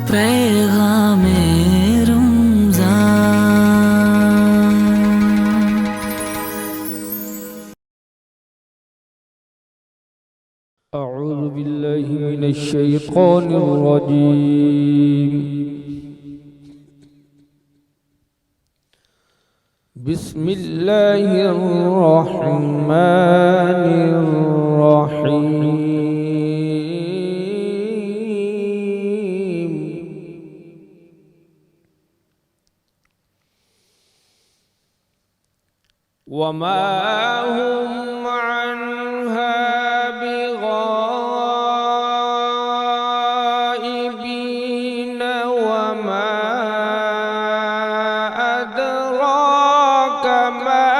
پیغام رمضان. أعوذ بالله من الشيطان الرجيم. بسم الله الرحمن الرحيم. وما هم عنها بغائبين وما أدراك ما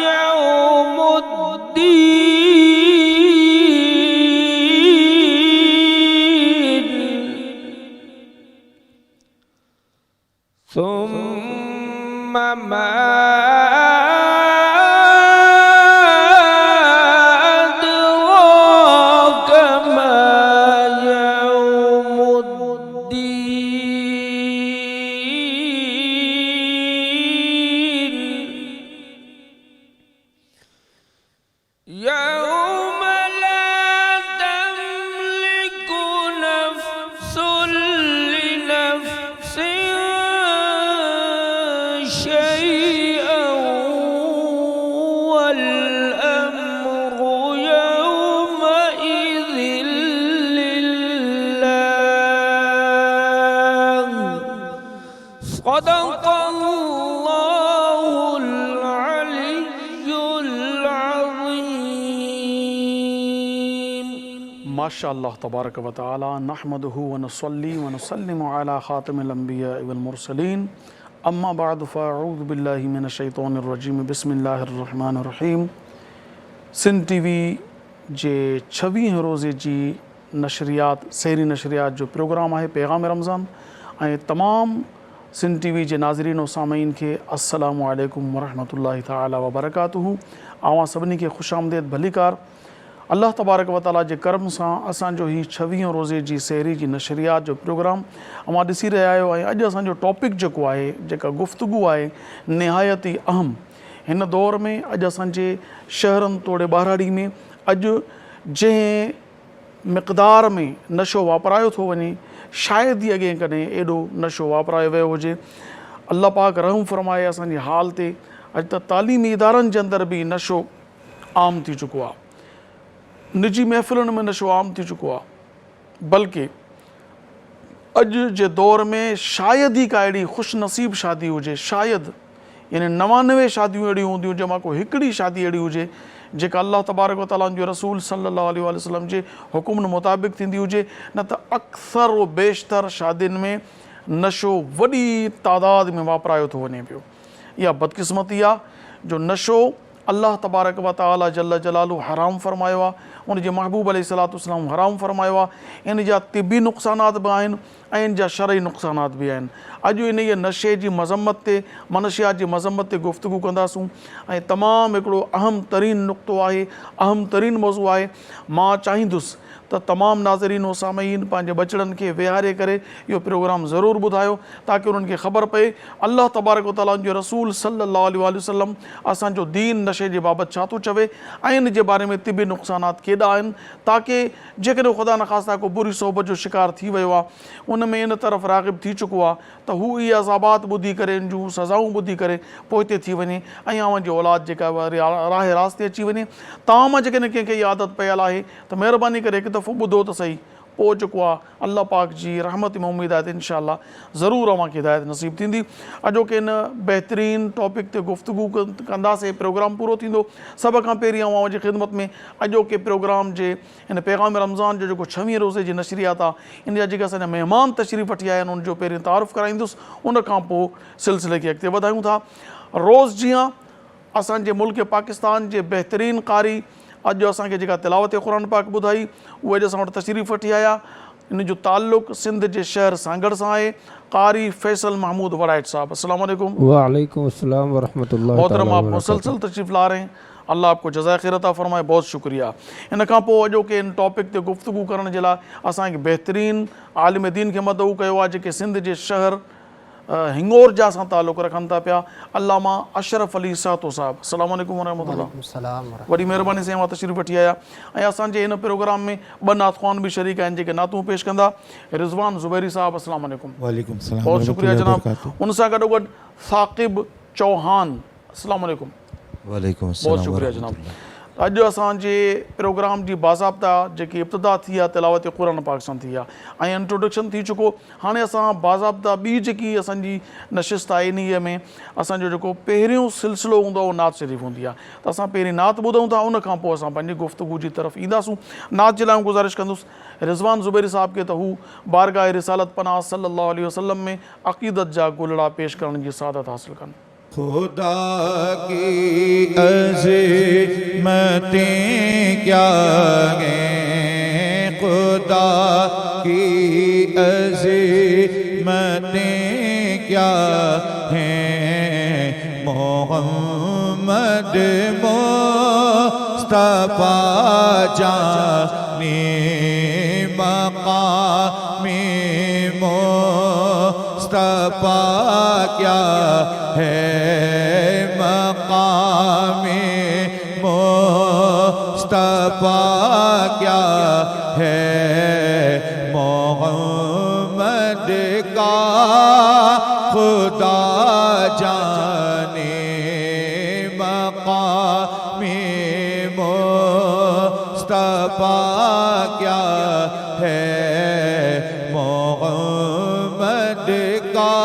يوم الدين. ثم ما يوم لا تملك نفس لنفس شيئا والأمر يومئذ لله. صدق الله العلي العظيم. ماشاء اللہ تبارک و تعالی نحمدہ ونصلی ونسلم علی خاتم الانبیاء والمرسلین. اما بعد فاعوذ باللہ من الشیطان الرجیم. بسم اللہ الرحمن الرحیم. سندھ ٹی وی جے 26 روزے جی نشریات سحری نشریات جو پروگرام ہے پیغام رمضان ऐं तमामु सिंध टी वी जे नाज़रीन और सामईन खे अस्सलामु अलैकुम वरहमतुल्लाहि ताला वबरकातुहू. आवां सभिनी खे ख़ुशि आमदेद भलीकार. अल्लाह तबारक व ताला जे करम सां असांजो ही 26 रोज़े जी सहरी जी नशरियात जो प्रोग्राम अवां ॾिसी रहिया आहियो. ऐं अॼु असांजो टॉपिक जेको आहे, जेका गुफ़्तगू आहे, निहायत ई अहम. हिन दौर में अॼु असांजे शहरनि तोड़े ॿारहाड़ी में अॼु जंहिं मिक़दार में नशो वापरायो थो वञे, शायदि ई अॻे कॾहिं एॾो नशो वापरायो वियो हुजे. अल्लाह पाक रहम फरमाए असांजी हाल ते. अॼु त तालीमी इदारनि जे अंदरि बि नशो आम थी चुको आहे. निजी महफ़िलुनि में नशो आम थी चुको आहे. बल्कि अॼु जे दौर में शायदि ई का अहिड़ी ख़ुशि नसीब शादी हुजे, शायदि यानी 99 शादियूं अहिड़ियूं हूंदियूं जंहिंमां को हिकिड़ी शादी अहिड़ी हुजे जेका अल्लाह तबारक व ताला जो रसूल सल्लल्लाहु अलैहि वसल्लम जे हुकुम मुताबिक़ थींदी हुजे. न त अक्सर व बेशतर शादियुनि में नशो वॾी तादाद में वापरायो थो वञे पियो. इहा बदकिस्मती आहे जो नशो अल्लाह तबारक व ताला जल्ल जलालु हराम फरमायो आहे, उन जे महबूब अलैहिस्सलातु वस्सलाम हराम फरमायो आहे. इन जा तिबी नुक़सानात बि आहिनि ऐं इन जा शरई नुक़सानात बि आहिनि. अॼु इन ई नशे जी मज़म्मत ते, मनशियात जी मज़म्मत ते गुफ़्तगू कंदासूं. ऐं तमामु हिकिड़ो अहम तरीन नुक़्तो आहे, अहम तरीन मौज़ू आहे. मां चाहींदुसि त तमामु नाज़रीन और सामईन पंहिंजे बचड़नि खे विहारे करे इहो प्रोग्राम ज़रूरु ॿुधायो ताकी उन्हनि खे ख़बर पए अल्लाह तबारक व ताला जो रसूल सल्लल्लाहु अलैहि वसल्लम असांजो दीन नशे जे बाबति छा थो चवे ऐं इन जे बारे में तिबी नुक़सानात केॾा आहिनि, ताकी जेकॾहिं ख़ुदा न ख़ास्ता को बुरी सोबत जो शिकार थी वियो आहे, उन में इन तरफ़ राग़िब थी चुको आहे त हू इहे अज़ाबात ॿुधी करे, इन जूं सज़ाऊं ॿुधी करे पोइ हिते थी वञे ऐं अव्हां जी औलाद जेका वरी राह रास्ते अची वञे. तव्हां मां जेकॾहिं कंहिंखे इहा आदत पयल आहे त महिरबानी करे हिकु दफ़ो ॿुधो त सही. पोइ जेको आहे अल्लाह पाक जी रहमत में उमेद आहे त इनशाअल्लाह ज़रूरु अव्हांखे हिदायत नसीब थींदी. अॼोके इन बहितरीन टॉपिक ते गुफ़्तगू कंदासीं. प्रोग्राम पूरो थींदो सभ खां पहिरीं अव्हां जी ख़िदमत में अॼोके प्रोग्राम जे इन पैगाम रमज़ान जो जेको 26 रोज़े जी नशरियात आहे, इन जा जेके असांजा महिमान तशरीफ़ वठी आया आहिनि उनजो पहिरीं तारुफ़ कराईंदुसि, उन खां पोइ सिलसिले खे अॻिते वधायूं था. रोज़ जीअं असांजे मुल्क पाकिस्तान जे बहितरीन कारी अॼु असांखे जेका तिलावत क़ुरान पाक ॿुधाई, उहे अॼु असां वटि तशरीफ़ वठी आया. इन जो ताल्लुक़ सिंध जे शहर सांगड़ सां आहे। क़ारी फैसल महमूद वड़ाइट साहब, अस्सलाम वालेकुम। वालेकुम अस्सलाम वरहमतुल्लाहि मोहतरम, ताला आप वबरकातुहू। मुसलसल तशरीफ़ ला रहे हैं, अल्लाह आपको जज़ाए खैर अता फ़रमाए, बहुत शुक्रिया। इन खां पोइ अॼोके इन टॉपिक ते गुफ्तगू करण जे लाइ असां हिकु बहितरीन आलिम दीन खे मदऊ कयो आहे, जेके सिंध जे शहर हिंगोर जा सां ताल्लुक़ रखनि था पिया, अल्लामा अशरफ अली सातो साहब, अस्सलाम वालेकुम वरहमतुल्लाह। वॾी महिरबानी सां मां तशरीफ़ वठी आया ऐं असांजे हिन प्रोग्राम में ॿ नातख़्वान बि शरीक आहिनि जेके नातूं पेश कंदा। रिज़वान ज़ुबैरी साहब, अस्सलाम वालेकुम। वालेकुम सलाम, बहुत शुक्रिया जनाब। उन सां गॾोगॾु साक़िब चौहान, अस्सलाम वालेकुम। वालेकुम बहुत शुक्रिया जनाब। अॼु असांजे प्रोग्राम जी बाज़ाब्ता जेकी इब्तिदा थी आहे तिलावत क़ुरान पाक सां थी आहे ऐं इंट्रोडक्शन थी चुको। हाणे असां बाज़ाब्ता ॿी जेकी असांजी नशिस्त आहे इन में असांजो जेको पहिरियों सिलसिलो हूंदो आहे उहो नात शरीफ़ हूंदी आहे, त असां पहिरीं नात ॿुधूं था, उन खां पोइ असां पंहिंजी गुफ़्तगू जी तरफ़ ईंदासूं। नात जे लाइ गुज़ारिश कंदुसि रिज़वान ज़ुबैरी साहब खे त हू बारगाह रिसालत पनाह सल्लल्लाहु अलैहि वसल्लम में अक़ीदत जा गुलड़ा पेश करण जी सादत हासिल कनि। खुदा की अज़ीमतें क्या हैं, खुदा की अज़ीमतें क्या हैं, मोहम्मद मुस्तफ़ा जाने मक़ामे मुस्तफ़ा क्या है, मक़ामे मुस्तफ़ा क्या है, मोहम्मद का खुदा जाने मक़ामे मुस्तफ़ा क्या है, मोहम्मद का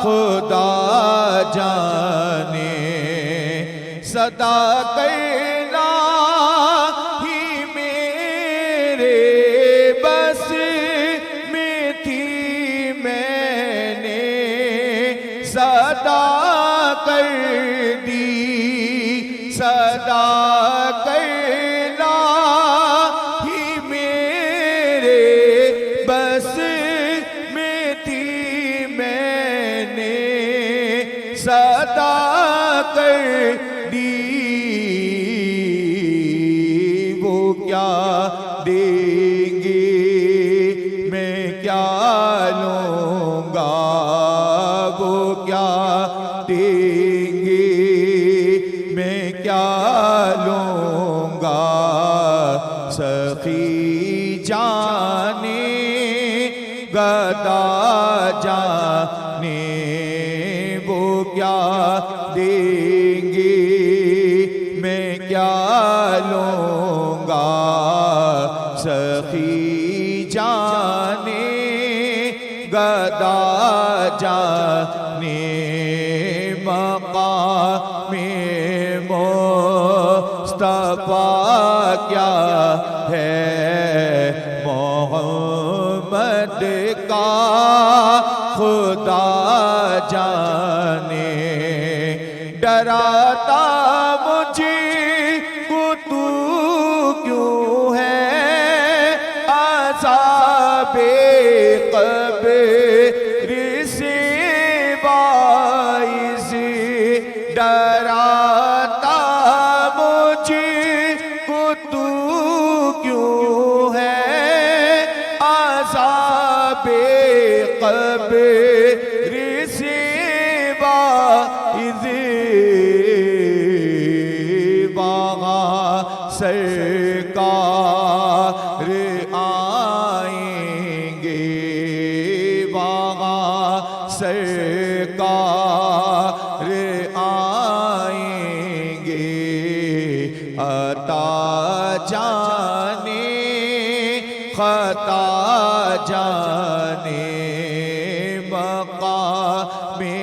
खुदा जाने। सदा करना ही मेरे बस में थी, मैंने सदा कर दी, सदा करना ही मेरे बस में थी, मैंने सदा कर दी। वो क्या देंगे मैं क्या लूँगा, वो क्या देंगे मैं क्या लूँगा, सखी जाने गदा जाने वो क्या देंगे मैं क्या लूँगा, सखी जाने गदा जाने मक़ामे मुस्तफ़ा क्या है, मोहम्मद का खुदा जाने। डराता मुझे को तू क्यों है, अज़ाबे क़ब्र से वाइज़, डराता मुझे को तू क्यों है, अज़ाबे क़ब्र से वाइज़। बागा सरकार आएंगे, बागा सरकार आएंगे, अता जाने खता जाने मक़ामे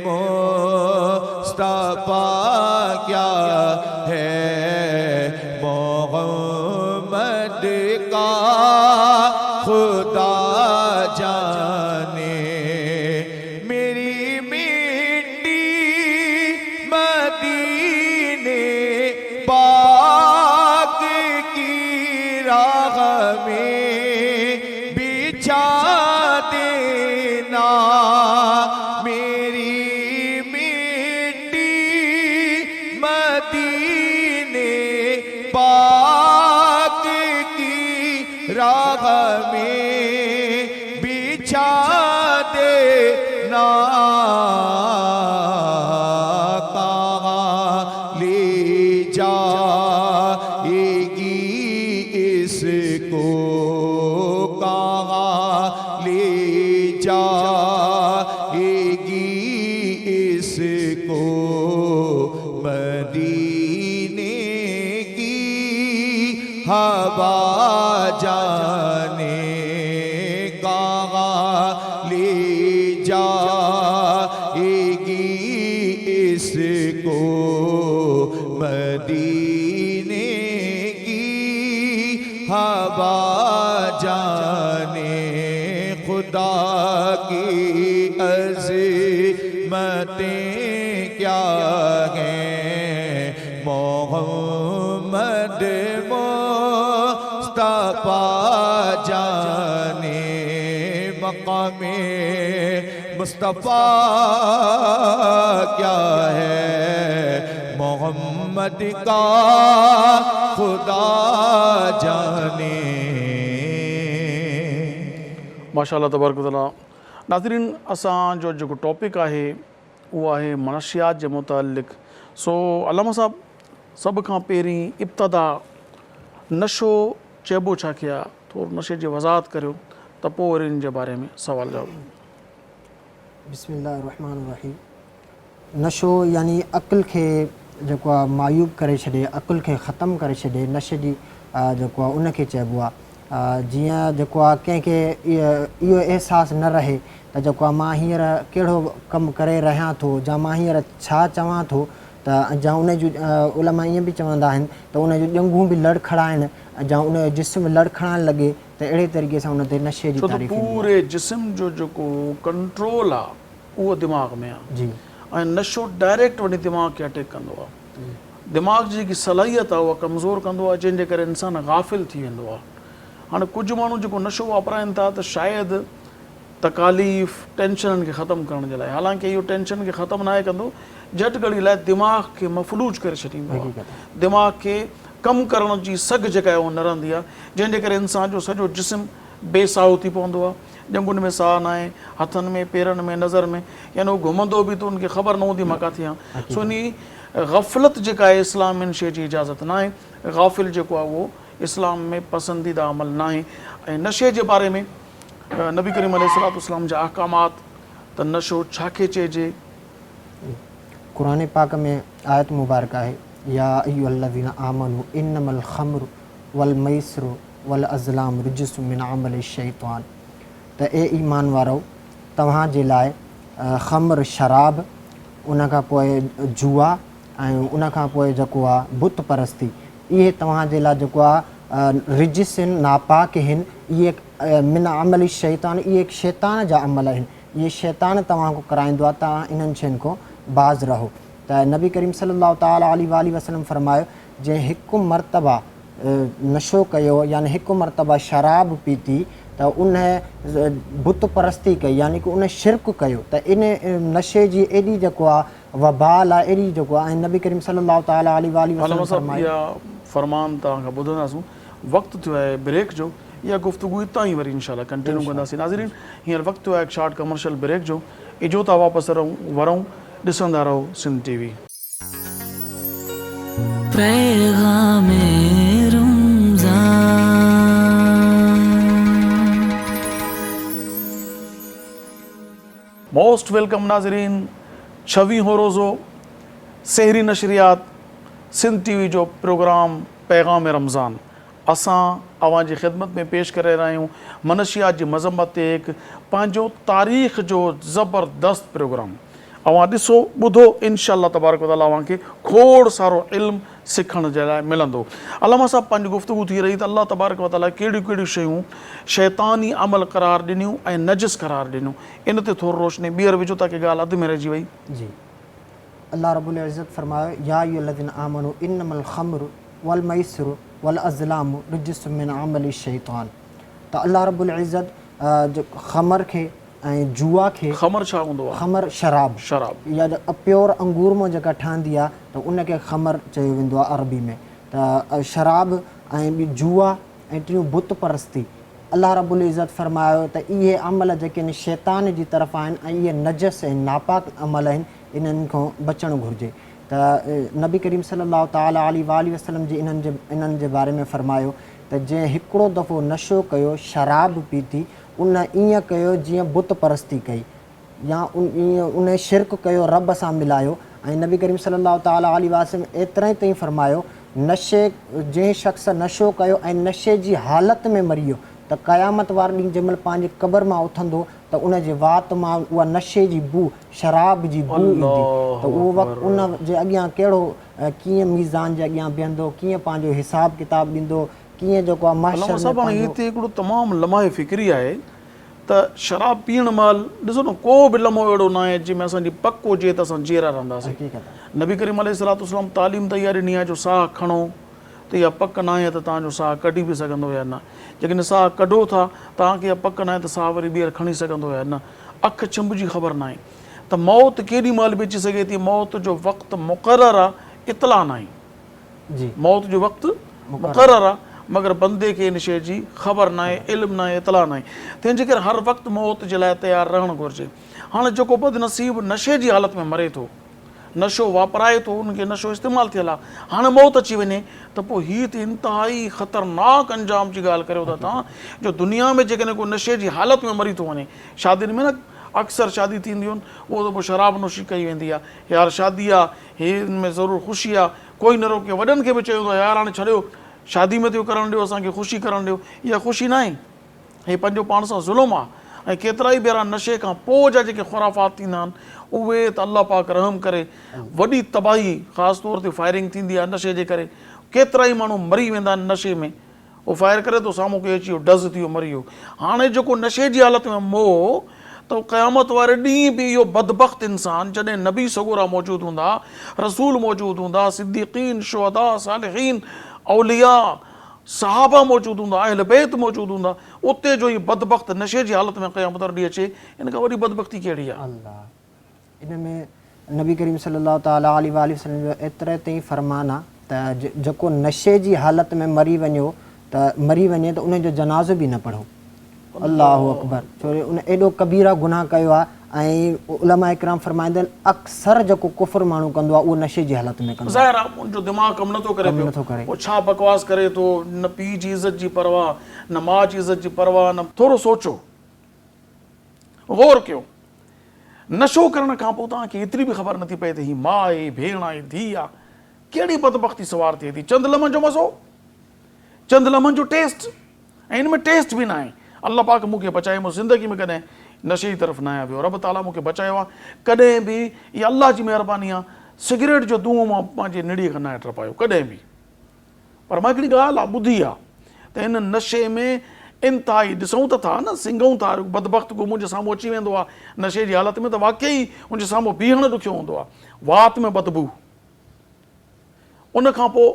मुस्तफ़ा क्या है, मोहम्मद का खुदा जाने। मेरी मिट्टी मदीने पाक की राह में بچھا دینا میری مٹی مدینے پاک کی راہ میں بچھا دینا کہاں لے جائے گی اس کو کہاں لے جائے گی اس کو مدینے کی ہوا جانے کہاں لے جائے گی اس کو مدینے کی ہوا جانے خدا کی عظمتیں کیا ہیں محمد مصطفیٰ جانے مقام مصطفیٰ کیا ہے محمد کا خدا جانے माशाअल्लाह तबारक व तआला। नाज़रीन असांजो जेको टॉपिक आहे उहो आहे मनशियात जे मुतालिक़। सो अल्लामा साहब सभ खां पहिरीं इब्तिदा नशो चइबो छा खे आहे, थोरो नशे जी वज़ाहत करियो त पोइ वरी इन जे बारे में सवाल जवाब। बिस्मिल्लाहिर्रहमानिर्रहीम। नशो यानी अक़ुल खे जेको आहे मायूब करे छॾे, अक़ुल खे ख़तमु करे छॾे, नशे जी जेको आहे उनखे चइबो आहे। जीअं जेको आहे कंहिंखे इहो अहसासु न रहे त जेको आहे मां हींअर कहिड़ो कमु करे रहियां थो, या मां हींअर छा चवां थो, त या उन जूं उलमा ईअं बि चवंदा आहिनि त उन जूं ॼंघूं बि लड़खड़ाइनि, या उन जो जिस्म लड़खड़ाइण लॻे त अहिड़े तरीक़े सां उन ते नशे जी तारीफ़ पूरे जिस्म जो जेको कंट्रोल आहे उहो दिमाग़ में आहे जी। ऐं नशो डायरेक्ट वञी दिमाग़ खे अटैक कंदो आहे। दिमाग़ जी जेकी सलाहियत आहे उहा कमज़ोर कंदो आहे, जंहिंजे करे इंसानु गाफ़िल थी वेंदो आहे। हाणे कुझु माण्हू जेको नशो वापराइनि था त शायदि तकालीफ़ टेंशननि खे ख़तमु करण जे लाइ, हालांकि इहो टेंशन खे ख़तमु नाहे कंदो, झटि घड़ी लाइ दिमाग़ खे मफ़लूज करे छॾींदो आहे। दिमाग़ खे कमु करण जी सघ जेका आहे उहा न रहंदी आहे, जंहिंजे करे इंसान जो सॼो जिस्म बेसाहो थी पवंदो आहे। ॼंगुनि में साह न आहे, हथनि में पेरनि में नज़र में, यानी उहो घुमंदो बि त उनखे ख़बर न हूंदी मां किथे आहियां। सो इन ग़फ़लत जेका आहे इस्लाम में इन शइ जी इजाज़त न आहे। गाफ़िल जेको आहे उहो इस्लाम में पसंदीदा अमल न आहे। ऐं नशे जे बारे में नबी करीम अलैहिस्सलाम जा अहकामात त नशो छा खे चइजे। क़ुरान पाक में आयत मुबारक आहे या अय्युहल्लज़ीना आमनू इन्नमल ख़म्रु वल मैसिरु वल अज़लाम रिज्सुम मिन अमलि शैतान। त ए ईमान वारो तव्हांजे लाइ ख़म्र शराब, उन खां पोइ जुआ ऐं उन खां पोइ जेको आहे बुत परस्ती, इहे तव्हांजे लाइ जेको आहे रिजिस आहिनि, नापाक आहिनि, इहे मिन अमलि शैतान, इहे शैतान जा अमल आहिनि, इहे शैतान तव्हां खां कराईंदो आहे। तव्हां इन्हनि शयुनि खां बाज़ रहो। त नबी करीम सल्लल्लाहु ताला अलैहि वसल्लम फरमायो, जंहिं हिकु मरतबा नशो कयो यानी हिकु मरतबा शराब पीती त उन बुत परस्ती कई यानी कि उन शिरक कयो, त इन नशे जी एॾी जेको आहे वबाल आहे, एॾी जेको आहे। ऐं नबी करीम सल्लल्लाहु ताला अलैहि वसल्लम फरमायो, फरमान तव्हां खां ॿुधंदासीं। वक़्तु थियो आहे ब्रेक जो, इहा गुफ़्तगू हितां ई वरी इंशाअल्लाह कंटिन्यू कंदासीं। नाज़रीन हींअर वक़्तु थियो आहे हिकु शॉर्ट कमर्शियल ब्रेक जो। इजो था वापसि वरूं, ॾिसंदा रहो सिंध टीवी। पैगामे रमज़ान। मोस्ट वेलकम नाज़रीन। 26 रोज़ो सहरी नशरियात सिंध टीवी जो प्रोग्राम पैगाम रमज़ान असां अवां जी ख़िदमत में पेश करे रहिया आहियूं। मनशियात जी मज़म्मत ते हिकु पंहिंजो तारीख़ जो ज़बरदस्त प्रोग्राम अवां ॾिसो ॿुधो, इंशाअल्लाह तबारक व तआला अव्हांखे खोड़ सारो इल्मु सिखण जे लाइ मिलंदो। अल्लामा साहब पंहिंजी गुफ़्तगू थी रही त अल्लाह तबारक व तआला कहिड़ियूं कहिड़ियूं शयूं शैतानी अमल करार ॾिनियूं ऐं नजिस करार ॾिनियूं, इन ते थोरो रोशनी ॿीहर विझो ताकी ॻाल्हि अधु में रहिजी वई। जी अल्लाह रब्बुल इज़्ज़त फरमायो, या अय्युहल्लज़ीना आमनू इन्नमल ख़म्रु वल मैसिरु वल अज़लामु रिज्सुम मिन अमलि शैतान। त अल्लाह रब्बुल इज़्ज़त जो ख़मर खे ऐं जुआ खे, ख़मर छा हूंदो आहे? ख़मर शराब, शराब या प्योर अंगूर मां जेका ठहंदी आहे त उनखे ख़मर चयो वेंदो आहे अरबी में। त शराब ऐं ॿी जुआ ऐं टियों बुत परस्ती, अलाह रब्बुल इज़्ज़त फरमायो त इहे अमल जेके आहिनि शैतान जी तरफ़ आहिनि ऐं इहे नजस ऐं नापाक अमल आहिनि, इन्हनि खां बचणु घुरिजे। त नबी करीम सल्लल्लाहु ताला अलैहि वसल्लम जी इन्हनि जे बारे में फरमायो त जंहिं हिकिड़ो दफ़ो नशो कयो, शराब पीती, उन ईअं कयो जीअं बुत परस्ती कई या उन शिरक कयो, रब सां मिलायो। ऐं नबी करीम सल्लल्लाहु ताला अलैहि वसल्लम एतिरे ताईं फरमायो नशे जंहिं शख़्स नशो कयो ऐं नशे जी हालत में मरी वियो त क़यामत वारे ॾींहुं जंहिं महिल पंहिंजे क़बर मां उथंदो त उन जे वात मां उहा नशे जी बू, शराब जी बू ईंदी। त उहो वक़्तु उन जे अॻियां कहिड़ो कीअं मीज़ान जे अॻियां बीहंदो, कीअं पंहिंजो हिसाब किताब ॾींदो, कीअं जेको आहे महशर में। हिते हिकिड़ो तमामु लम्हे फ़िक्री आहे त शराब पीअण महिल ॾिसो न, को बि लम्हो अहिड़ो न आहे जंहिंमें असांजी पक हुजे त असां जीअरा रहंदासीं। नबी करीम अलैहिस्सलातु वस्सलाम तालीम तयार ॾिनी आहे जो साह खणो त इहा पक न आहे त तव्हांजो साह कढी बि सघंदो या न, जेकॾहिं साह कढो था तव्हांखे इहा पक न आहे त साह वरी ॿीहर खणी सघंदो या न। अखि छिंभ जी ख़बर न आहे त मौत केॾी महिल बि अची सघे थी, मौत जो वक़्तु मुक़ररु आहे, इतला न आहे जी, मौत जो वक़्तु मुक़ररु आहे मगर बंदे खे इन शइ जी ख़बर न आहे, इल्मु न आहे, इतला न आहे। तंहिंजे करे हर वक़्तु मौत जे लाइ तयारु रहणु घुरिजे। हाणे जेको बदनसीब नशे जी हालत में मरे थो, नशो वापराए थो, उनखे नशो इस्तेमालु थियल आहे, हाणे मौत अची वञे त पोइ हीअ त इंतिहाई ख़तरनाक अंजाम जी ॻाल्हि करियो था तव्हां, जो दुनिया में जेकॾहिं को नशे जी हालत में मरी थो वञे। शादियुनि में न अक्सर शादी थींदियूं आहिनि, उहो त पोइ शराब नोशी कई वेंदी आहे, यार शादी आहे, हिन में ज़रूरु ख़ुशी आहे, कोई न रोके, वॾनि खे बि चवंदो आहे यार हाणे छॾियो, शादी में थियो करणु ॾियो, असांखे ख़ुशी करणु ॾियो। इहा ख़ुशी न आहे, हीअ पंहिंजो पाण सां ज़ुल्म आहे। ऐं केतिरा ई भेरा नशे खां पोइ जा जेके ख़ुराफ़ात थींदा आहिनि उहे त अलाह पाक रहम करे, वॾी तबाही ख़ासि तौर ते फायरिंग थींदी आहे नशे जे करे, केतिरा ई माण्हू मरी वेंदा आहिनि नशे में। उहो फायर करे थो, साम्हूं कोई अची वियो, डज़ थी वियो, मरी वियो। हाणे जेको नशे जी हालत में मोह, त क़यामत वारे ॾींहुं बि इहो बदबख़्त इंसान, जॾहिं नबी सगोरा मौजूदु हूंदा, रसूल मौजूदु हूंदा, सिद्दीक़ीन, शुहदा, सालिहीन, औलिया, सहाबा मौजूदु हूंदा, अहल बैत मौजूदु हूंदा, उते जो ई बदबख़्त नशे जी हालत में क़यामत वारे ॾींहुं अचे, इन खां वॾी बदबख़्ती कहिड़ी आहे? इन में नबी करीम सल्लल्लाहु ताला अलैहि वसल्लम जो एतिरे ताईं फरमान आहे त जेको नशे जी हालत में मरी वञे त उन जो जनाज़ो बि न पढ़ो। अल्लाहु अकबर, छो उन एॾो कबीरा गुनाह कयो आहे। ऐं उलमा इकराम फरमाईंदा आहिनि अक्सर जेको कुफ़र माण्हू कंदो आहे उहो नशे जी हालत में कंदो आहे। ज़ाहिर आहे उनजो दिमाग़ कमु नथो करे पियो, उहो छा बकवास करे थो, न पीउ जी इज़त जी परवाह, न माउ जी इज़त जी परवाह, न थोरो सोचो, गौर कयो। नशो करण खां पोइ तव्हांखे एतिरी बि ख़बर नथी पए त हीअ माउ आहे, भेण आहे, धीउ आहे, कहिड़ी बदबख़्ती सवार थिए थी। चंद लम्हनि जो मज़ो, चंद लम्हनि जो टेस्ट, ऐं हिन में टेस्ट बि न आहे। अल्लाह पाक मूंखे बचाए, मूं ज़िंदगी में कॾहिं नशे जी तरफ़ न आहियां वियो, रब ताला मूंखे बचायो आहे। कॾहिं बि इहा अल्लाह जी महिरबानी आहे, सिगरेट जो धुओं मां पंहिंजे निड़ीअ खां न हेठि पायो कॾहिं बि। पर मां हिकिड़ी ॻाल्हि आहे ॿुधी आहे त हिन नशे में इंतिहाई ॾिसूं त था न, सिंघूं था, बदबख़्त को मुंहिंजे साम्हूं अची वेंदो आहे नशे जी हालत में त वाक़ई मुंहिंजे साम्हूं बीहणु ॾुखियो हूंदो आहे, वात में बदबू। उन खां पोइ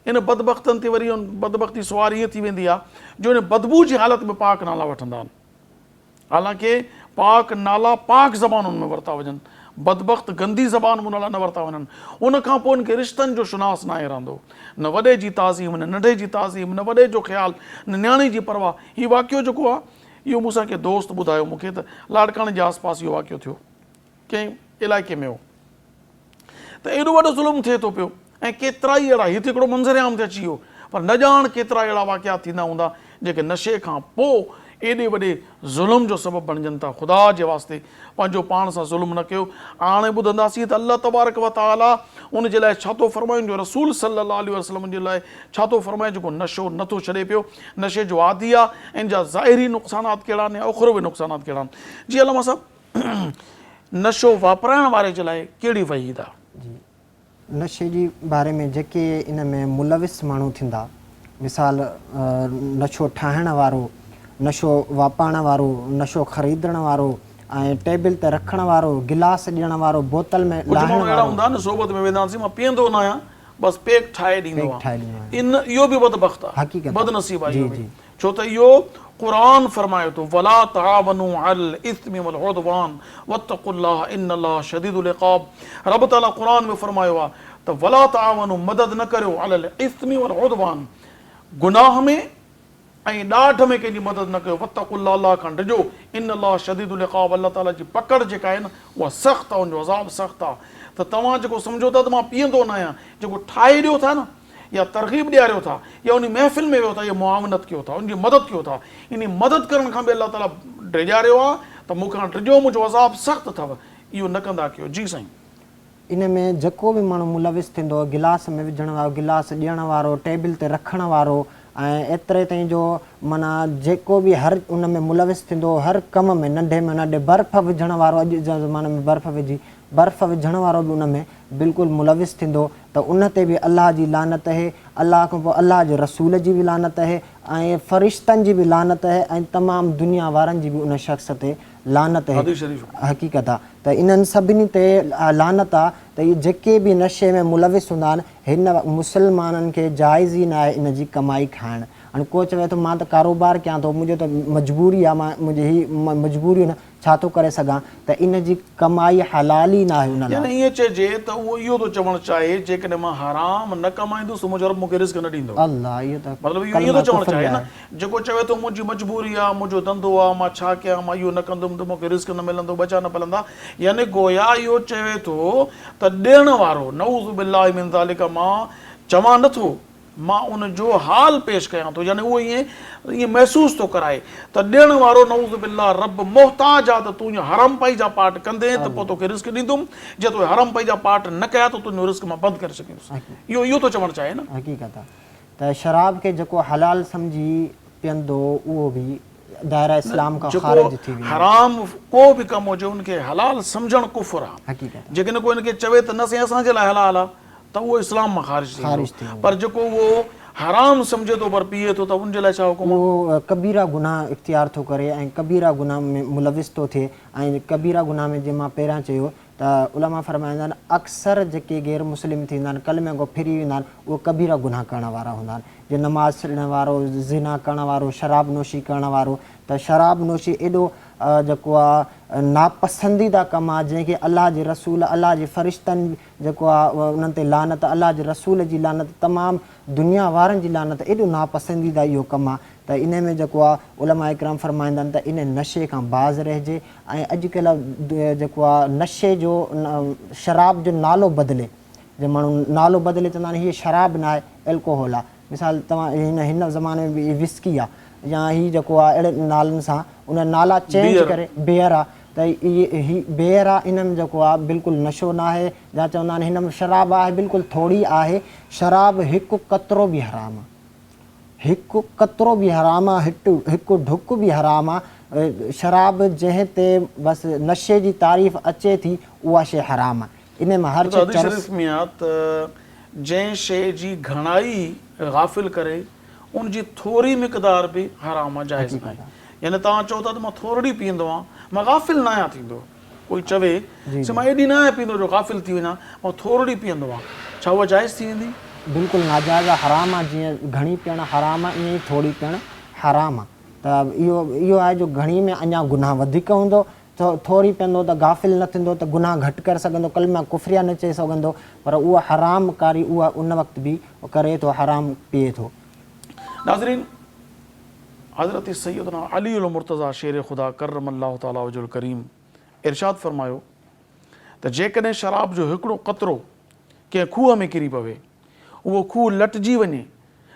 इन बदबख़्तनि ते वरी बदबख़्ती सुवार ईअं थी वेंदी आहे जो इन बदबू जी हालत में पाक नाला वठंदा आहिनि, हालांकि पाक नाला पाक ज़बानुनि में वरिता वञनि, बदबख़्त गंदी ज़बान में नाला न वरिता वञनि। उन खां पोइ उनखे रिश्तनि जो शुनास न आहे रहंदो, न वॾे जी ताज़ीम, न नंढे जी ताज़ीम, न वॾे जो ख़्यालु, न न्याणी जी परवाह। हीउ वाक़ियो जेको आहे इहो मूंसां कंहिं दोस्त ॿुधायो मूंखे त लाड़काणे जे आसपास इहो वाक़ियो थियो, कंहिं इलाइक़े में हो, त एॾो वॾो ज़ुल्म थिए थो पियो। ऐं केतिरा ई अहिड़ा, हीअ त हिकिड़ो मंज़र आम ते अची वियो, पर न ॼाण केतिरा अहिड़ा वाक़िया थींदा हूंदा जेके नशे खां पोइ एॾे वॾे ज़ुल्म जो सबबु बणिजनि था। ख़ुदा जे वास्ते पंहिंजो पाण सां ज़ुल्म न कयो। हाणे ॿुधंदासीं त अल्लाह तबारक व तआला उन जे लाइ छा थो फरमाइनि, जो रसूल सल्लल्लाहु अलैहि वसल्लम जे लाइ छा थो फरमाए, जेको नशो नथो छॾे पियो, नशे जो आदी आहे, इन जा ज़ाहिरी नुक़सानात कहिड़ा आहिनि या उखरवी नुक़सानात कहिड़ा आहिनि। जी अलामा साहब, नशो वापराइण वारे जे लाइ कहिड़ी वहीद आहे? नशे जी बारे में जेके इन में मुलविस माण्हू थींदा, मिसाल नशो ठाहिण वारो, नशो वापाइण वारो, नशो ख़रीदण वारो, ऐं टेबल ते रखण वारो, गिलास ॾियण वारो, बोतल में लाहिण वारो हूंदा न, सोबत में वेंदासीं, मां पीअंदो न आहियां, बसि पेक ठाहे ॾींदो आहियां, इन इहो बि बदबख़्त आहे, बदनसीब आहे। छो त इहो क़ुरान फरमाए थो वला तआवनु अल इस्मि वल उद्वान वत्तकुल्लाह इन्नल्लाह शदीदुल इक़ाब। रब ताला क़ुरान में फरमायो आहे त वला तआवनु मदद न करियो अल इस्मि वल उद्वान, गुनाह में ऐं ॾाढ में कंहिंजी मदद न कयो। वत्तकुल्लाह, अल्लाह खां डिॼो, इन्नल्लाह शदीदुल इक़ाब, अल्लाह ताला जी पकड़ जेका आहे न उहा सख़्तु आहे, उनजो अज़ाब सख़्तु आहे। त तव्हां जेको सम्झो था त मां पीअंदो न आहियां, जेको ठाहे ॾियो था न या तरग़ीब ॾियारियो था या उन महफ़िल में वियो था, इहा मुआवनत कयो था, उनजी मदद कयो था, इन मदद करण खां बि अल्लाह ताला डिॼारियो आहे त मूंखां डिॼो, मुंहिंजो अज़ाब सख़्तु अथव, इहो न कंदा कयो। जी साईं। इन में जेको बि माण्हू मुलविस थींदो, गिलास में विझण वारो, गिलास ॾियण वारो, टेबल ते रखण वारो, ऐं एतिरे ताईं जो माना जेको बि हर उन में मुलविस थींदो, हर कम में नंढे में नंढे, बर्फ़ विझण वारो, अॼु जे ज़माने में बर्फ़ विझण वारो बि उन में बिल्कुलु मुलविस थींदो त उन ते बि अलाह जी लानत आहे, अलाह खां पोइ अलाह जे रसूल जी बि लानत आहे, ऐं फ़रिश्तनि जी बि लानत आहे, ऐं तमामु दुनिया वारनि जी बि उन शख़्स ते लानत आहे। हक़ीक़त आहे त इन्हनि सभिनी ते लानत आहे त इहे जेके बि नशे में मुलविस हूंदा आहिनि, हिन मुसलमाननि खे जाइज़ ई न आहे इन जी कमाई खाइणु। हाणे को चवे थो मां त कारोबार कयां थो, मुंहिंजो त मजबूरी आहे, मां मुंहिंजी ही मजबूरी न छा थो करे सघां, त इन जी कमाई हलाल ई न आहे। उन लाइ ईअं चइजे त उहो इहो थो चवणु चाहे जेकॾहिं मां हराम न कमाईंदुसि मुंहिंजो रब मूंखे रिस्क न ॾींदो। अल्लाह, इहो त मतिलबु इहो थो चवणु चाहे न, जेको चवे थो मुंहिंजी मजबूरी आहे, मुंहिंजो धंधो आहे, मां छा कयां, मां इहो न कंदुमि त मूंखे रिस्क न मिलंदो, बचा न मिलंदा, यानी गोया इहो चवे थो त ॾियण वारो नऊज़ बिल्लाहि मिन ज़ालिक, मां चवां नथो, मां उनजो हाल पेश कयां थो, यानी उहो ईअं महसूस थो कराए त ॾियण वारो नऊज़ बिल्लाह रब मोहताज आहे, त तूं ईअं हरम पाई जा पार्ट कंदे त पोइ तोखे रिस्क ॾींदुमि, जे तूं हरम पाई जा पार्ट न कया त तुंहिंजो रिस्क मां बंदि करे छॾींदुसि। इहो थो चवणु चाहे न। हक़ीक़त आहे त शराब खे जेको हलाल सम्झी पीअंदो उहो बि दायरा इस्लाम खां ख़ारिज थी वेंदो। हराम को बि कमु हुजे उनखे हलाल सम्झणु कुफ़ुर आहे। हक़ीक़त जेकॾहिं को इनखे चवे त न साईं असांजे लाइ हलाल आहे त उहो इस्लाम मां ख़ारिज थी वेंदो, पर जेको उहो हराम सम्झे थो पर पीए थो त उनजे लाइ छा हुकुम? उहो कबीरा गुनाह इख्तियार थो करे ऐं कबीरा गुनाह में मुलविस थो थिए। ऐं कबीरा गुनाह में जीअं मां पहिरियां चयो त उलमा फरमाईंदा आहिनि अक्सर जेके गैर मुस्लिम थींदा आहिनि, कलमे खां फिरी वेंदा आहिनि, उहे कबीरा गुनाह करण वारा हूंदा आहिनि, जीअं नमाज़ छॾण वारो, ज़िना करण वारो, शराब नोशी करण वारो। त शराब नोशी एॾो जेको आहे नापसंदीदा कमु आहे, जंहिंखे अलाह जे रसूल, अलाह जे फ़रिश्तनि जेको आहे उन्हनि ते लानत, अलाह जे रसूल जी लानत, तमामु दुनिया वारनि जी लानत, एॾो नापसंदीदा इहो कमु आहे। त इन में जेको आहे उलमा इकराम फरमाईंदा आहिनि त इन नशे खां बाज़ रहिजे। ऐं अॼुकल्ह जेको आहे नशे जो शराब जो नालो बदिले, जे माण्हू नालो बदिले चवंदा आहिनि हीअ शराब न आहे, एल्कोहल आहे। मिसाल तव्हां हिन ज़माने में बि विस्की आहे या हीअ जेको आहे अहिड़े नालनि सां उन नाला चेंज करे बियर आहे, त इहे बियर आहे, इन में जेको आहे बिल्कुलु नशो न आहे। या चवंदा आहिनि हिन में शराब आहे, बिल्कुलु थोरी आहे। शराब हिकु कतरो बि हराम आहे, हिकु कतरो बि हराम आहे, हिकु ढुक बि हराम आहे। शराब जंहिं ते बसि नशे जी तारीफ़ अचे थी उहा शइ हराम आहे। इन में हर जंहिं शइ जी घणाई गाफ़िल करे उनजी थोरी मिक़दार बि हराम आहे, जाइज़ आहे। यानी तव्हां चओ था त मां थोरी पीअंदो आहियां, मां गाफ़िल न आहियां थींदो, कोई चवे मां एॾी न आहियां पीअंदो जो गाफ़िल थी वञा, मां थोरी पीअंदो आहियां, छा उहा जाइज़ थी वेंदी? बिल्कुलु नाजाइज़ आहे, हराम आहे। जीअं घणी पियणु हराम आहे, ईअं ई थोरी पियणु हराम आहे। त इहो आहे जो घणी में अञा गुनाह वधीक हूंदो, थोरी पीअंदो त गाफ़िल न थींदो, त गुनाह घटि करे सघंदो, कलमा कुफ़रिया न चई सघंदो, पर उहा हराम कारी उहा उन वक़्तु बि करे थो, हराम पीए थो। नाज़रीन, हज़रत सैयदना अली अल मुर्तज़ा शेर ख़ुदा करमल्लाहु तआला वजहुल करीम इरशाद फरमायो त जेकॾहिं शराब जो हिकिड़ो क़तरो कंहिं खूह में किरी पवे, उहो खूह लटिजी वञे,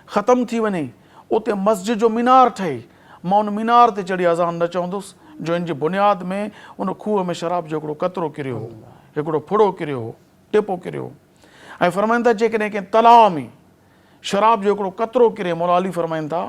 ख़तमु थी वञे, उते मस्जिद जो मीनार ठहे, मां उन मीनार ते चढ़ी अज़ान न चवंदुसि जो इन जी बुनियाद में उन खूह में शराब जो हिकिड़ो क़तरो किरियो हो, हिकिड़ो फुड़ो किरियो हो, टिपो किरियो हो। ऐं फरमाइनि था जेकॾहिं कंहिं तलाउ में शराब जो हिकिड़ो क़तरो किरे, मौला अली फरमाइनि था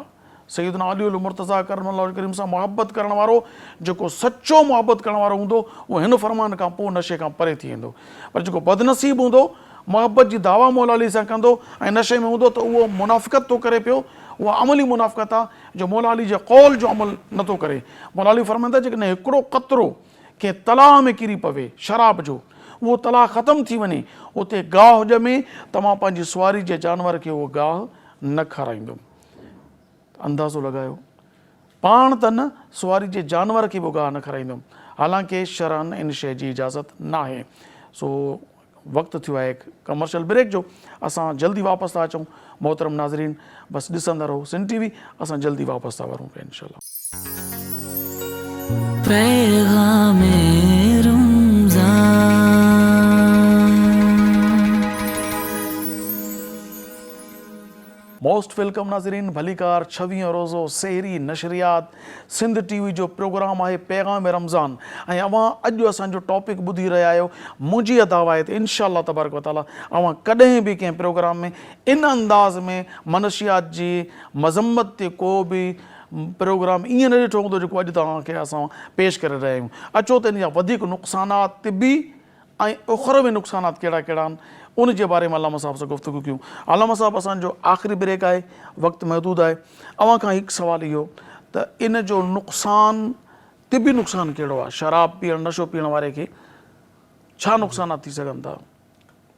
सैयदना अली अल मुर्तज़ा करमल्लाहु वजहुल करीम सां मुहबत करण वारो, जेको सचो मुहबत करण वारो हूंदो, उहो हिन फरमान खां पोइ नशे खां परे थी वेंदो। पर जेको बदनसीब हूंदो, मुहबत जी दावा मौला अली सां कंदो ऐं नशे में हूंदो, त उहो मुनाफ़िक़त थो करे पियो, उहा अमली मुनाफ़िक़त आहे जो मौला अली जे क़ौल जो अमल नथो करे। मौला अली फरमाइनि था जेकॾहिं हिकिड़ो क़तरो कंहिं तलाउ में किरी पवे शराब जो, उहो तलाउ ख़तमु थी वञे, उते गाह ॼमे, तव्हां पंहिंजी सुवारी जे जानवर खे उहो गाह न खाराईंदो। अंदाज़ो लॻायो पाण त न सुवारी जे जानवर खे बि गाह न खाराईंदुमि, हालांकि शरअन इन शइ जी इजाज़त न आहे। सो वक़्तु थियो आहे हिकु कमर्शियल ब्रेक जो, असां जल्दी वापसि था अचूं। मोहतरम नाज़रीन, बसि ॾिसंदा रहो सिंध टीवी, असां जल्दी वापसि था वरूं पिया इंशाअल्लाह। पैगामे रमज़ान। मोस्ट वेलकम नाज़रीन, भलीकार 26 रोज़ो सहरी नशरियात सिंध टीवी जो प्रोग्राम आहे पैगाम रमज़ान। ऐं अवां अॼु असांजो टॉपिक ॿुधी रहिया आहियो। मुंहिंजी दावा आहे त इंशाअल्लाह तबारक व ताला अवां कॾहिं बि कंहिं प्रोग्राम में इन अंदाज़ में मनशियात जी मज़म्मत ते को बि प्रोग्राम ईअं न ॾिठो हूंदो जेको अॼु तव्हांखे असां पेश करे रहिया आहियूं। अचो त इन जा वधीक नुक़सानात तिबी ऐं उखरवी नुक़सानात कहिड़ा कहिड़ा आहिनि उन जे बारे में अलामा साहब सां गुफ़्तगू कयूं। अलामा साहब, असांजो आख़िरी ब्रेक आहे, वक़्तु महदूद आहे। अवां खां हिकु सुवालु इहो त इन जो नुक़सान, तिबी नुक़सान कहिड़ो आहे? शराब पीअण, नशो पीअण वारे खे छा नुक़सानात थी सघनि था?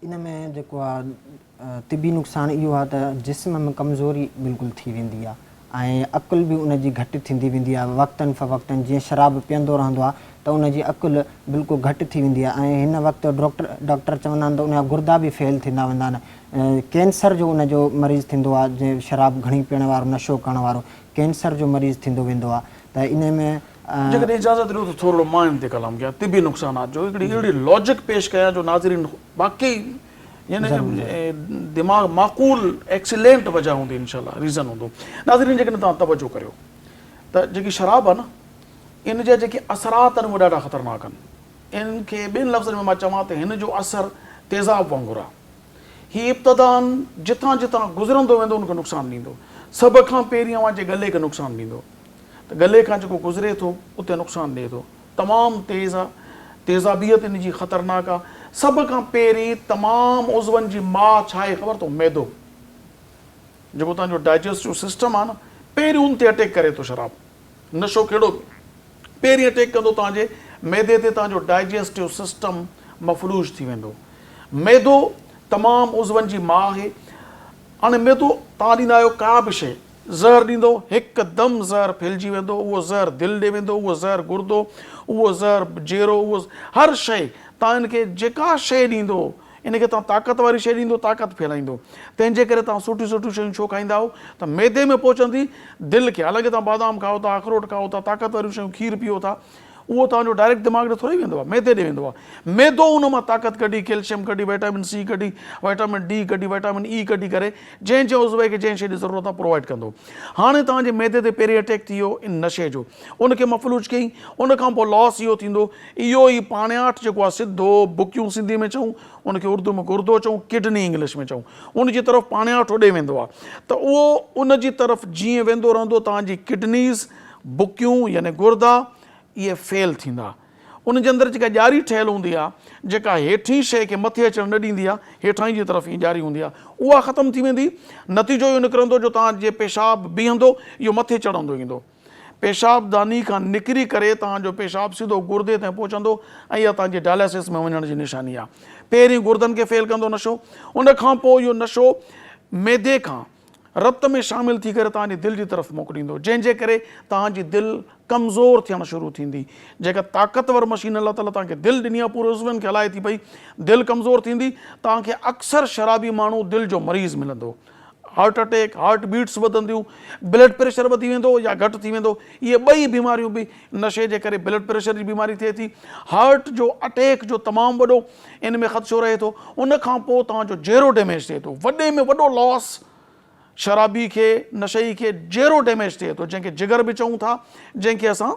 इन में जेको आहे तिबी नुक़सानु इहो आहे त जिस्म में कमज़ोरी बिल्कुलु थी वेंदी आहे ऐं अकुल बि उनजी घटि थींदी वेंदी आहे। वक़्तनि फ़वक़्तनि जीअं शराब पीअंदो रहंदो आहे त उनजी अकुल बिल्कुलु घटि थी वेंदी आहे ऐं हिन वक़्तु डॉक्टर चवंदा आहिनि त उनजा गुर्दा बि फेल थींदा वेंदा आहिनि। कैंसर जो उनजो मरीज़ थींदो आहे, जीअं शराब घणी पीअण वारो, नशो करण वारो कैंसर जो मरीज़ थींदो वेंदो आहे। त इन में जेकॾहिं इजाज़त ॾियो त थोरो मां इन ते कलाम कयां तिबी नुक़सानात जो, हिकिड़ी अहिड़ी लॉजिक पेश कयां जो नाज़रीन बाक़ी यानी दिमाग़ माक़ूल एक्सीलेंट वजह हूंदी, इंशाअल्लाह रीज़न हूंदो। नाज़रीन, जेकॾहिं तव्हां तवजो करियो त जेकी शराब आहे न, इन जा जेके असरात आहिनि उहे ॾाढा ख़तरनाक आहिनि। इन खे ॿिनि लफ़्ज़नि में मां चवां त हिन जो असरु तेज़ाब वांगुरु आहे। हीअ इब्तिदान जितां जितां गुज़रंदो वेंदो उनखे नुक़सानु ॾींदो। सभ खां पहिरीं अव्हां जे गले खे नुक़सानु ॾींदो, त गले खां जेको गुज़रे थो उते नुक़सानु ॾिए थो। तमामु तेज़ आहे, तेज़ाबियत इन जी ख़तरनाक आहे। सभ खां पहिरीं तमामु उज़वनि जी माउ छा आहे ख़बर अथव? मैदो, जेको तव्हांजो डाइजेस्टिव सिस्टम आहे न, पहिरीं उन ते अटैक करे थो। शराब, नशो कहिड़ो बि पहिरीं अटैक कंदो तव्हांजे मैदे ते, तव्हांजो डाइजेस्टिव सिस्टम मफ़लूज थी वेंदो। मैदो तमामु उज़वनि जी माउ आहे। हाणे मैदो तव्हां ॾींदा आहियो का बि शइ, ज़हर ॾींदो, हिकदमि ज़हर फैलिजी वेंदो। उहो ज़हर दिलि ॾे वेंदो, उहो ज़हर गुर्दो, उहो ज़हर जेरो, उहो हर शइ तव्हां इनखे जेका शइ ॾींदो, इनखे तव्हां ताक़त वारी शइ ॾींदो, ताक़त फैलाईंदो। तंहिंजे करे तव्हां सुठियूं सुठियूं शयूं छो खाईंदा आहियो? त मैदे में पहुचंदी दिलि खे। हालांकि तव्हां बादाम खाओ था, अखरोट खाओ था, ताक़त वारियूं शयूं, खीर पीओ था, उहो तव्हांजो डायरेक्ट दिमाग़ ॾे थोरी वेंदो आहे, मैदे ॾे वेंदो आहे। मैदो उन मां ताक़त कढी, कैल्शियम कढी, विटामिन सी कढी, विटामिन डी कढी, विटामिन ई कढी करे जंहिं उज़वे खे जंहिं शइ जी ज़रूरत आहे प्रोवाइड कंदो। हाणे तव्हांजे मैदे ते पहिरीं अटैक थी वियो इन नशे जो, उनखे मफ़लूज कयईं। उन खां पोइ लॉस इहो थींदो, इहो ई पाणियाठ जेको आहे सिधो, बुकियूं सिंधी में चऊं, उनखे उर्दू में गुर्दो चऊं, किडनी इंग्लिश में चऊं, उनजी तरफ़ पाणियाठ होॾे वेंदो आहे। त उहो उनजी तरफ़ जीअं वेंदो रहंदो, तव्हांजी किडनीज़, बुकियूं यानी गुर्दा इहे फेल थींदा। उनजे अंदरि जेका ॼारी ठहियलु हूंदी आहे, जेका हेठीं शइ खे मथे अचणु न ॾींदी आहे, हेठां जी तरफ़ ई ॼारी हूंदी आहे, उहा ख़तमु थी वेंदी। नतीजो इहो निकिरंदो जो तव्हांजे पेशाब बीहंदो, इहो मथे चढ़ंदो ईंदो। पेशाबदानी खां निकिरी करे तव्हांजो पेशाब सिधो गुर्दे ताईं पहुचंदो ऐं इहा तव्हांजे डायलिसिस में वञण जी निशानी आहे। पहिरीं गुर्दनि खे फेल कंदो नशो, उन खां पोइ इहो नशो मैदे खां रत में शामिल थी करे तव्हांजी दिलि जी तरफ़ मोकिलींदो, जंहिंजे करे तव्हांजी दिलि कमज़ोर थियणु शुरू थींदी। जेका ताक़तवर मशीन अलाह ताला तव्हांखे दिलि ॾिनी आहे, पूरे उज़वनि खे हलाए थी पई, दिलि कमज़ोर थींदी। तव्हांखे अक्सर शराबी माण्हू दिलि जो मरीज़ मिलंदो, हार्ट अटैक, हार्ट बीट्स वधंदियूं, ब्लड प्रेशर वधी वेंदो या घटि थी वेंदो। इहे ॿई बीमारियूं बि नशे जे करे ब्लड प्रेशर जी बीमारी थिए थी, हार्ट जो अटैक जो तमामु वॾो इन में ख़दशो रहे थो। उन खां पोइ तव्हांजो जहिड़ो डैमेज थिए थो, वॾे में वॾो लॉस शराबी खे, नशई खे जहिड़ो डैमेज थिए थो, जंहिंखे जिगर बि चऊं था, जंहिंखे असां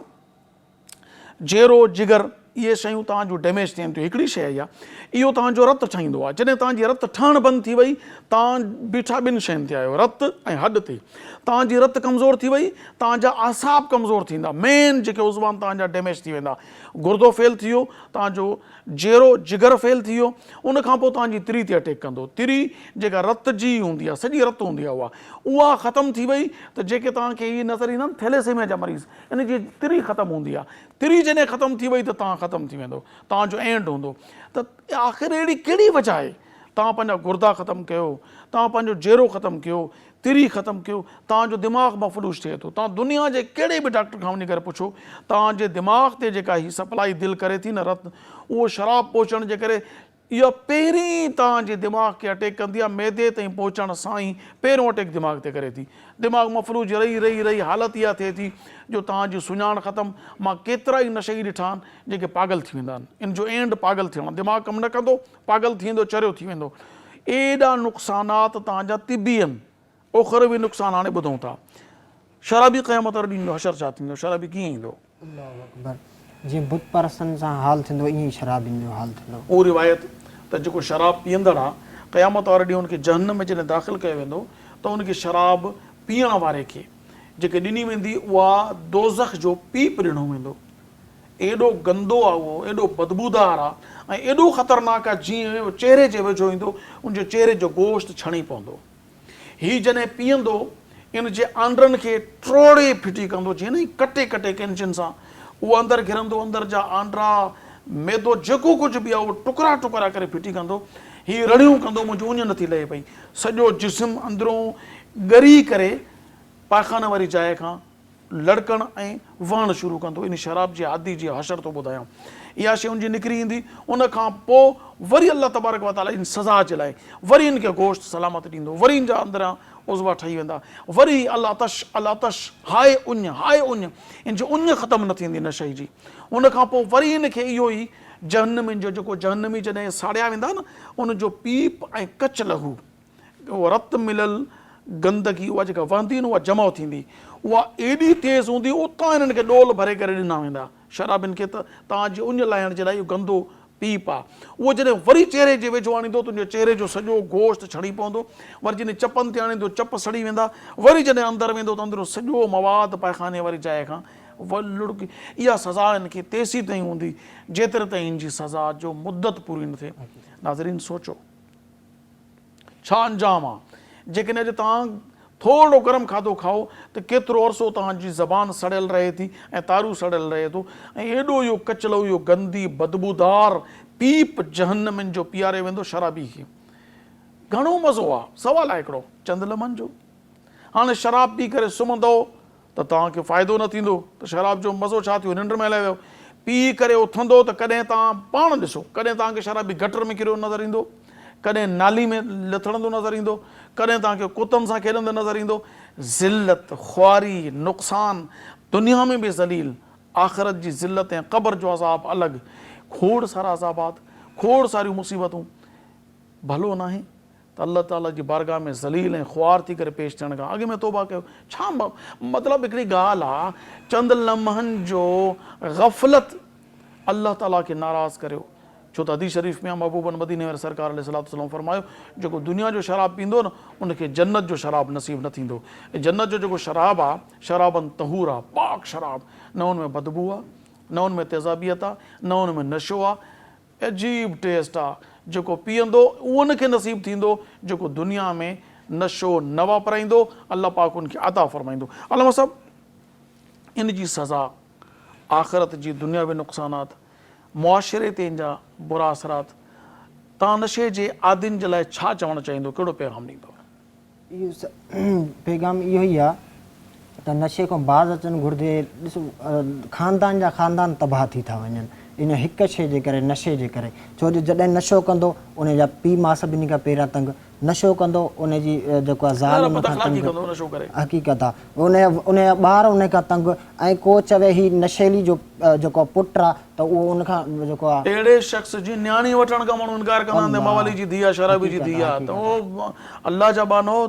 जहिड़ो जिगर, इहे शयूं तव्हांजूं डैमेज थियनि थियूं। हिकिड़ी शइ आहे, इहो तव्हांजो रतु ठाहींदो आहे। जॾहिं तव्हांजी रतु ठहणु बंदि थी वई, तव्हां बीठा ॿिनि शयुनि ते आहियो, रतु ऐं हॾ ते। तव्हांजी रतु कमज़ोर थी वई, तव्हांजा आसाब कमज़ोर थींदा, मेन जेके उज़वान तव्हांजा डैमेज थी वेंदा। गुर्दो फेल थी वियो, तव्हांजो जहिड़ो जिगर फेल थी वियो, उन खां पोइ तव्हांजी तिरी ते अटैक कंदो। तिरी जेका रत जी हूंदी आहे, सॼी रतु हूंदी आहे, उहा ख़तमु थी वई त जेके तव्हांखे इहे नज़र ईंदा आहिनि थैलेसेमिया जा मरीज़, इन जी तिरी ख़तमु हूंदी आहे। तिरी जॾहिं ख़तमु थी वई त तव्हां ख़तमु थी वेंदो, तव्हांजो एंड हूंदो। त आख़िर अहिड़ी कहिड़ी वजह आहे? तव्हां पंहिंजा गुर्दा ख़तमु कयो, तव्हां पंहिंजो जहिड़ो ख़तमु कयो, तिरी ख़तमु कयो, तव्हांजो दिमाग़ मफ़लूज थिए थो। तव्हां दुनिया जे कहिड़े बि डॉक्टर खां वञी करे पुछो, तव्हांजे दिमाग़ ते जेका ही सप्लाई दिलि करे थी न रत, उहो शराब पहुचण जे करे इहा पहिरीं तव्हांजे दिमाग़ खे अटैक कंदी आहे, मैदे ताईं पहुचण सां ई पहिरियों अटैक दिमाग़ ते करे थी। दिमाग़ मफ़लूज रही रही रही हालत इहा थिए थी जो तव्हांजी सुञाण ख़तमु। मां केतिरा ई नशेई ॾिठा आहिनि जेके पागल थी वेंदा आहिनि। इन जो एंड पागल थियणु, दिमाग़ कमु न कंदो, पागल थी वेंदो, चरियो थी वेंदो। एॾा नुक़सानात तव्हांजा तिबी आहिनि, उखरवी नुक़सान हाणे ॿुधूं था। शराबी क़यामत वारे ॾींहुं हशर छा थींदो, शराबी कीअं ईंदो? जीअं बुत परस्तनि सां हाल थींदो ईअं ई शराबियुनि जो हाल थींदो। उहो रिवायत त जेको शराब पीअंदड़ आहे क़यामत वारे ॾींहुं हुनखे जहन्नम में जॾहिं दाख़िल कयो वेंदो त हुनखे शराब पीअण वारे खे जेके ॾिनी वेंदी उहा दोज़ख जो पीप ॾिनो वेंदो। एॾो गंदो आहे उहो, एॾो बदबूदार आहे ऐं एॾो ख़तरनाक आहे, जीअं चेहरे जे वेझो ईंदो उनजे चेहरे जो गोश्त छणी पवंदो। हीउ जॾहिं पीअंदो इन जे आंड्रनि खे ट्रोड़े फिटी कंदो, जीअं न कटे कटे कैंचिन सां, उहो अंदरि घिरंदो, अंदरि जा आंड्रा मैदो जेको कुझु बि आहे उहो टुकड़ा टुकड़ा करे फिटी कंदो। हीअ रड़ियूं कंदो, मुंहिंजी उञ नथी लहे पई, सॼो जिस्म अंदरूं ॻरी करे पाखाने वारी जाइ खां लड़कणु ऐं वहणु शुरू कंदो। इन शराब जी आदि जी हशर थो ॿुधायां, इहा शइ उनजी निकिरी ईंदी। उन खां पोइ वरी अलाह तबारक व तआला इन सज़ा जे लाइ वरी इन खे गोश्त सलामत ॾींदो, वरी इन जा अंदरां उज़वा ठही वेंदा, वरी अलातश हाय उञ, इन जो उञ ख़तमु न थींदी नशे जी। उन खां पोइ वरी इन खे इहो ई जहन्नमी जो जेको जहन्नमी जॾहिं साड़िया वेंदा न, उन जो पीप ऐं कच लहू, उहो रत मिलियल गंदगी उहा जेका वहंदी न उहा जमा थींदी, उहा एॾी तेज़ हूंदी, उतां हिननि खे डोल भरे करे ॾिना वेंदा शराबिन खे, त तव्हांजी उञ लाहिण जे लाइ इहो गंदो पीप आहे। उहो जॾहिं वरी चेहरे जे वेझो आणींदो तुंहिंजे चेहरे जो सॼो गोश्त छणी पवंदो, वरी जॾहिं चपनि ते आणींदो चप सड़ी वेंदा, वरी जॾहिं अंदरि वेंदो त अंदरो सॼो मवाद पायखाने वारी जाइ खां लुड़की। इहा सज़ा हिन खे तेसी ताईं हूंदी जेतिरे ताईं हिन जी सज़ा जो मुद्दत पूरी न थिए। नाज़रीन सोचो छा अंजाम आहे। जेकॾहिं अॼु तव्हां थोरो गरम खाधो खाओ त केतिरो अरसो तव्हांजी ज़बान सड़ियल रहे थी ऐं तारू सड़ियल रहे थो, ऐं एॾो इहो कचलो, इहो गंदी बदबूदार पीप जहन्नमनि जो पीआरे वेंदो शराबी खे। घणो मज़ो आहे, सवालु आहे हिकिड़ो चंद लमन जो। हाणे शराब पी करे सुम्हंदो त तव्हांखे फ़ाइदो न थींदो, त शराब जो मज़ो छा थियो, निंड में हलाए वियो। पी करे उथंदो त कॾहिं तव्हां पाण ॾिसो, कॾहिं तव्हांखे शराबी गटर में किरियो नज़र ईंदो, कॾहिं नाली में लथड़ंदो नज़र ईंदो, कॾहिं तव्हांखे कुतनि सां खेॾंदो नज़र ईंदो। ज़िल्लत, ख़्वारी, नुक़सान, दुनिया में बि ज़लील, आख़िरत जी ज़िल्लत ऐं क़ब्र जो अज़ाब अलॻि, खोड़ सारा अज़ाबात, खोड़ सारियूं मुसीबतूं। भलो नाहे त अल्लाह ताला जी बारगाह में ज़लील ऐं ख़्वार थी करे पेश थियण खां अॻु में तौबा कयो। छा मतिलबु हिकिड़ी ॻाल्हि आहे, चंद लम्हनि जो ग़फ़लत अल्लाह ताला खे नाराज़ करियो। छो त हदीस शरीफ़ में महबूबन मदीने वारे सरकार अलैहिस्सलाम फरमायो, जेको दुनिया जो शराब पींदो न उनखे जन्नत जो शराब नसीब न थींदो। ऐं जन्नत जो जेको शराब आहे, शराबन तहूर आहे, पाक शराब, न उनमें बदबू आहे, न उनमें तेज़ाबियत आहे, न उनमें नशो आहे, अजीब टेस्ट आहे। जेको पीअंदो उनखे नसीब थींदो जेको दुनिया में नशो न वापराईंदो, अल्लाह पाक उनखे अता फरमाईंदो। अलामा साहब, इन जी सज़ा, आख़िरत जी दुनियावी नुक़सानात, मुआशिरे ते इन जा बुरा असरात, तव्हां नशे जे आदिन जे लाइ छा चवणु चाहींदो, कहिड़ो पैगाम ॾींदो? पैगाम इहो ई आहे त नशे खां बाज़ अचणु घुरिजे। ॾिसो, ख़ानदान जा ख़ानदान तबाह थी था वञनि इन हिकु शइ जे करे, नशे जे करे। छो जो जॾहिं नशो कंदो उन जा पीउ माउ सभिनी खां पहिरियां तंग, नशो कंदो उन जी जेको आहे ज़ाल उन खां तंग, हक़ीक़त आहे उन जा ॿार उन खां तंग, ऐं को चवे ही नशेली जो जेको पुटु आहे त उहो उन खां जेको आहे अहिड़े शख़्स जी न्याणी वठण खां माण्हू इनकार कंदा आहिनि, मवाली जी धीउ आहे, शराबी जी धीउ आहे, त उहो अल्लाह जा बानो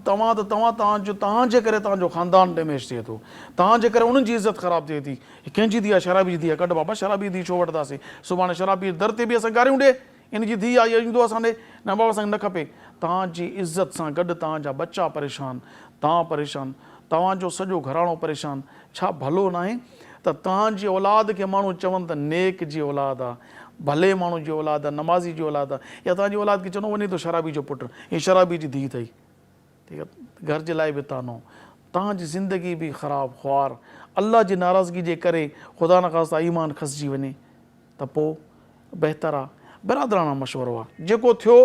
तव्हांजे करे तव्हांजो ख़ानदान डैमेज थिए थो, तव्हांजे करे उन्हनि जी इज़त ख़राबु थिए थी। कंहिंजी धीउ आहे? शराबी जी धीउ आहे। कढ बाबा, शराबी धीउ छो वठंदासीं? सुभाणे शराबी दर ते बि असां गारियूं ॾे, इन जी धीउ आहे, इहो ईंदो असांॾे, न बाबा असांखे न खपे। तव्हांजी इज़त सां गॾु तव्हांजा बच्चा परेशान, तव्हां परेशान, तव्हांजो सॼो घराणो परेशान। छा भलो न आहे त तव्हांजी औलाद खे माण्हू चवनि त नेक जी औलाद आहे, भले माण्हू जी औलाद आहे, नमाज़ी जी औलाद आहे, या तव्हांजी औलाद खे चवंदो वञे थो शराबी जो पुटु, हीअ शराबी जी धीउ अथई, ठीकु आहे, घर जे लाइ बि तानो, तव्हांजी ज़िंदगी बि ख़राबु ख़्वार, अल्लाह जी नाराज़गी जे करे ख़ुदा न ख़ास्ता ईमान खसिजी वञे त पोइ बहितर आहे। बिरादराना मशवरो आहे, जेको थियो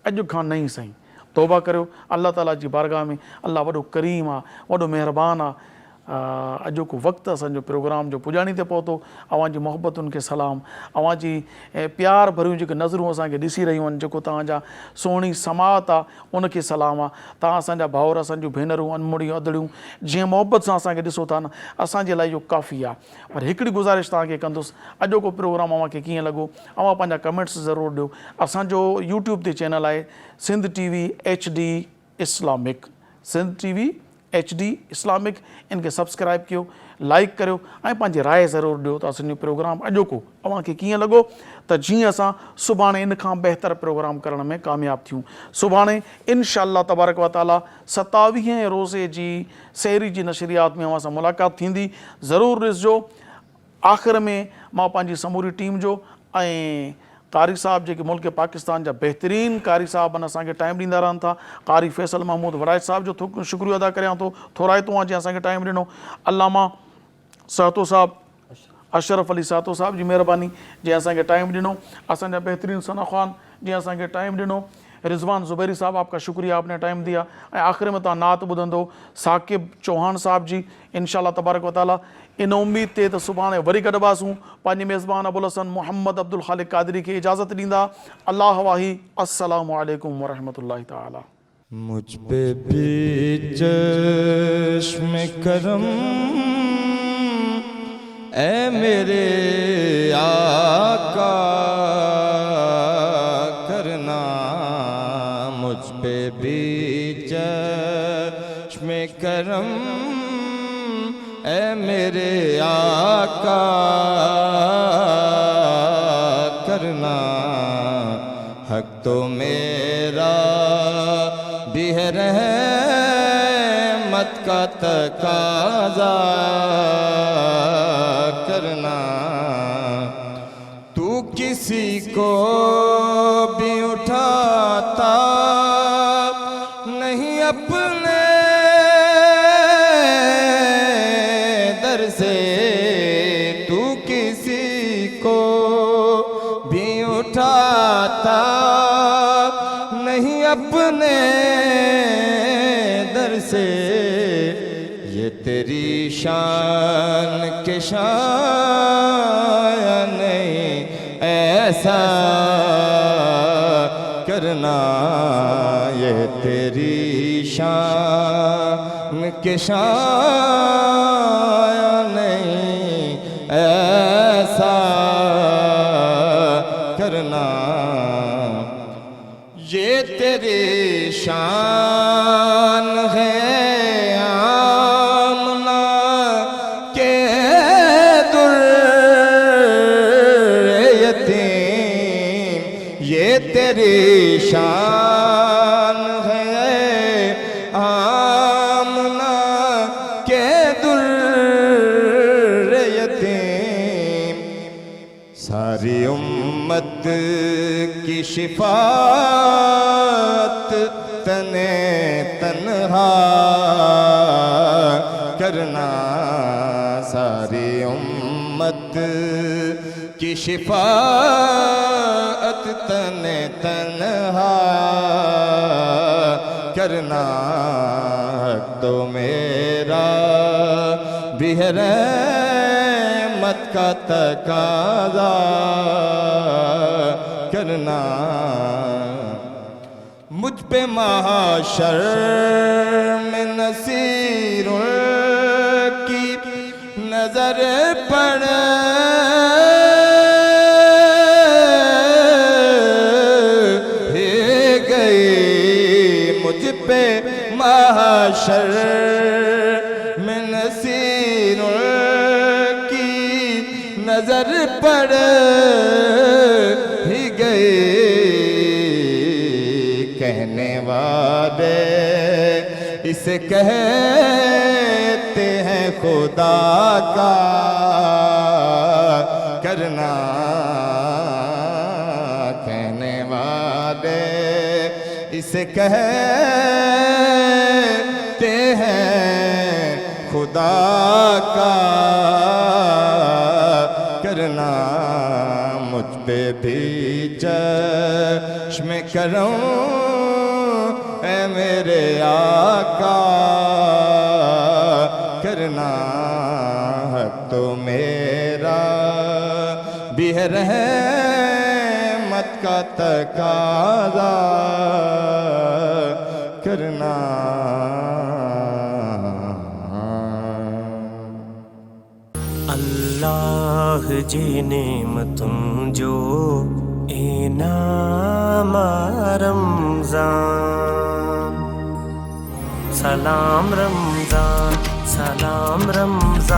अॼु खां नई साईं, तौबा करियो। अल्लाह ताला जी बारगाह में अल्लाह वॾो करीम आहे, वॾो महिरबान आहे। अॼोको वक़्तु असांजो प्रोग्राम जो पुॼाणी ते पहुतो। अव्हांजी मोहबतुनि खे सलाम, अव्हांजी प्यार भरियूं जेके नज़रूं असांखे ॾिसी रहियूं आहिनि, जेको तव्हांजा सुहिणी समात आहे उनखे सलाम आहे। तव्हां असांजा भाउर, असांजूं भेनरूं, अनमुड़ियूं अदड़ियूं जीअं मोहबत सां असांखे ॾिसो था न, असांजे लाइ इहो काफ़ी आहे। पर हिकिड़ी गुज़ारिश तव्हांखे कंदुसि, अॼोको प्रोग्राम अव्हांखे कीअं लॻो, अव्हां पंहिंजा कमेंट्स ज़रूरु ॾियो। असांजो यूट्यूब ते चैनल आहे Sindh TV HD Islamic, Sindh TV HD Islamic, इनखे सब्सक्राइब कयो, लाइक करियो ऐं पंहिंजी राय ज़रूरु ॾियो त असांजो प्रोग्राम अॼोको अव्हांखे कीअं लॻो, त जीअं असां सुभाणे इन खां बहितर प्रोग्राम करण में कामयाबु थियूं। सुभाणे इंशाअल्लाह तबारक व ताला 27 रोज़े जी सहरी जी नशरियात में अव्हां सां मुलाक़ात थींदी। ज़रूरु ॾिसिजो। आख़िर में मां पंहिंजी समूरी टीम जो ऐं कारी साहब जेके मुल्क पाकिस्तान जा बहितरीन कारी साहब आहिनि, असांखे टाइम ॾींदा रहनि था। कारी फैसल महमूद वड़ाइच साहब जो शुक्रिया अदा करियां थो, थोराइतो आहे जंहिं असांखे टाइम ॾिनो। अल्लामा सातो साहब, अशरफ अली सातो साहब जी महिरबानी जंहिं असांखे टाइम ॾिनो। असांजा बहितरीन सना ख़ान जंहिं असांखे टाइम ॾिनो। रिज़वान ज़ुबैरी साहब, आपका शुक्रिया, आपने टाइम दिया। ऐं आख़िर में तव्हां नात ॿुधंदो साकिब चौहान साहब जी, इंशाअल्लाह तबारक व ताला। इन उम्मीद ते त सुभाणे वरी गॾिबासूं। पंहिंजे मेज़बान अबुल हसन मोहम्मद अब्दुल ख़ालिक क़ादरी खे इजाज़त ॾींदा। अल्लाह वाही, अस्सलामु अलैकुम वरहमतुल्लाहि ताला। मुझ पे भी चश्म करम ऐ मेरे आका करना, मुझ पे भी चश्म करम ऐ मेरे आका करना। हक तो मेरा भी है रहमत का तकाज़ा करना। तू किसी को भी उठाता नहीं अपने दर से, तू किसी को भी उठाता नहीं अपने दर से। ये तेरी शान के शान नहीं, ऐसा करना। ये तेरी शान के शान नहीं, ऐसा करना। ये तेरी शान है आमना के दुर्र यतीम। ये तेरी शान है आमना के दुर्र यतीम। सारी उम्मत की शिफात तने तन्हा करना। सारी उम्मत की शिफात तने तन्हा करना। तो मेरा भी है रहमत का तकाज़ा करना। मुझ पे महाशर में नसीरों की नजर पड़े, गई मुझ पे महाशर में नसीरों की नजर पड़ ही गई। कहने वाले इसे कहते हैं खुदा का करना। कहने वाले इसे कहते हैं खुदा का करना। मुझ पे भी चश्म करम ऐ میرے آقا کرنا حق تو میرا بھی ہے رحمت کا تقاضا کرنا اللہ جی نعمتم جو انعام رمضان سلام رمضان سلام رمضان